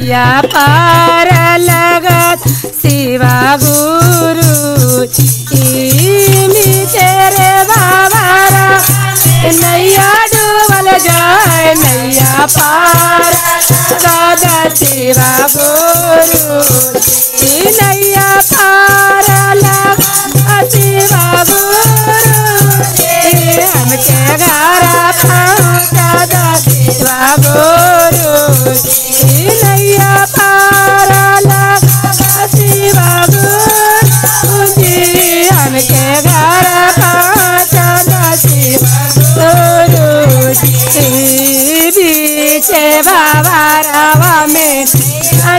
या पार लगत शिवा गुरु तेरे बाबारा नैया डूबल जाए नैया पार लगत शिवा गुरु नैया पार लगत शिवा गुरु हमके गारा पहुँचा शिवा गुरु नैया पार लगत शिवा गुरु हमके गारा पहुँचा शिवा गुरु बीचे बाबा रावा में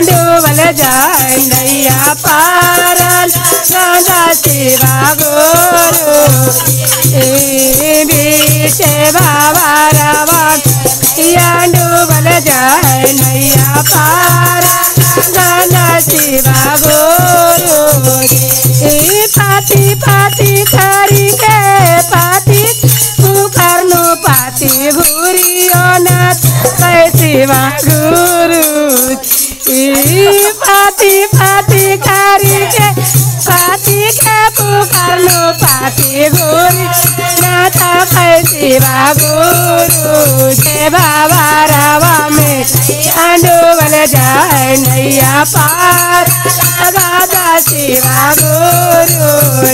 डूबल जाए नैया पार लगत शिवा गुरु बीचे बाबा रावा डूबल जाए नैया पार लगत शिवा गुरु पाती पाती करी के पाती पुकारनु पाती भूरियो नाथ शिवा गुरु पाती पाती करी के पाती के पुकारनु पाती भूरी नाथ शिवा गुरु के बाबा रावा में डूबल जाए नैया पार लगत शिवा गुरु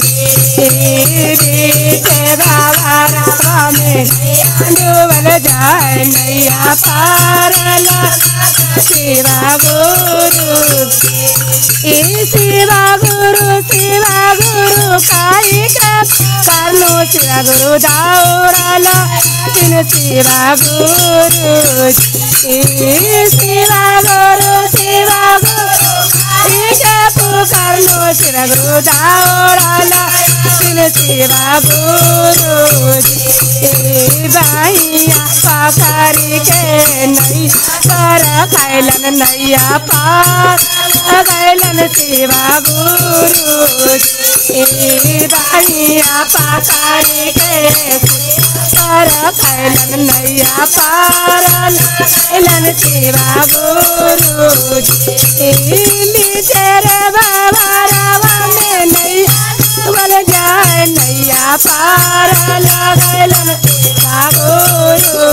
के बाबा रावा में डूबल जाए नैया पार लगत शिवा गुरु शिवा गुरु काई करनो शिवा गुरु दाऊराला तीन शिवा गुरु शिवा गुरु पुकारनो शिवा गुरु दाऊराला तीन शिवा गुरु बाइया पकड़ी के नई पर कैलन नैया पार गैलन शिवा गुरु बाइया पकड़ी के पर कैलन नैया पार गैलन शिवा गुरु तेरे बाबा रावा में नैया डूबल जाए नैया पार लगलन शिवा गुरु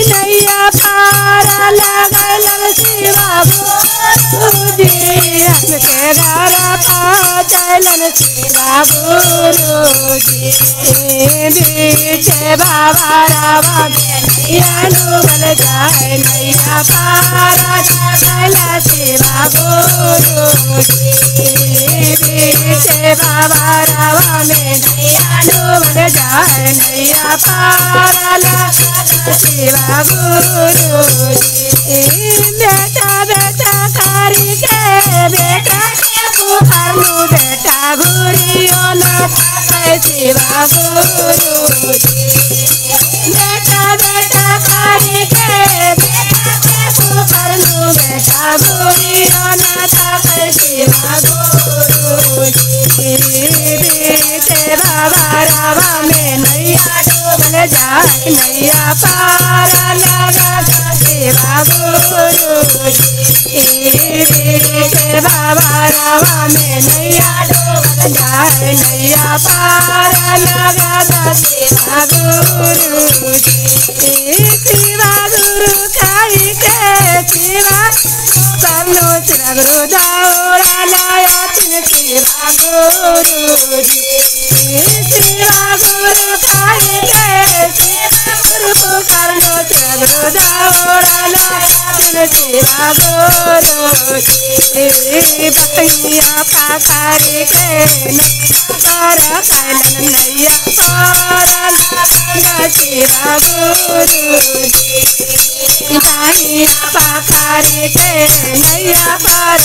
नैया पार लगलन शिवा गुरु हमके गारा पहुँचलन शिवा गुरु बीचे बाबा रावा डूबल जाए नैया पार लगलन शिवा गुरु बीचे बाबा रावा में डूबल जाए नैया पार लगत शिवा गुरु बेटा बेटा करी के बेटा पुकारनु बेटा घुरियो नाथ शिवा गुरु बेटा बेटा करी के पुकारनु बेटा घुरियो नाथ शिवा गुरु बीचे बाबा रावा में नैया डूबल जाए नैया पार लगत शिवा गुरु बीचे बाबा रावा में नैया डूबल जाए नैया पार लगत शिवा गुरु शिवा गुरु खाई के शिवा करनो शिवा गुरु दाऊरा लाया तीन शिवा गुरु शिवा गुरु खाई के शिवा गुरु करनो शिवा गुरु दाऊरा लाया तीन शिवा गुरु बकैया पकड़ी के कर कैलन नैया पार लगत शिवा गुरु नैया पकड़ी के नैया पार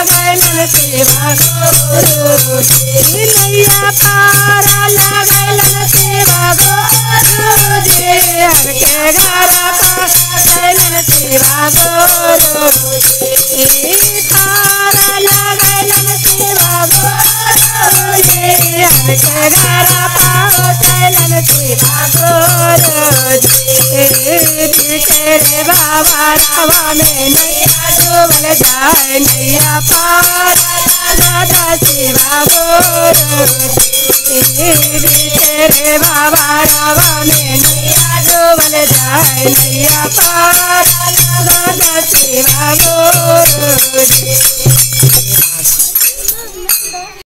लगलन शिवा गुरु नैया पार लगलन शिवा गुरु हमके गारा पहुँचलन शिवा गुरु पार लगलन शिवा गुरु हमके गारा पहुँचलन शिवा गुरु रे बाबा रावा में नैया डूबल जाए नैया पार दादा शिवा रे बाबा रावा में नैया डूबल जाए नैया पार दादा शिवा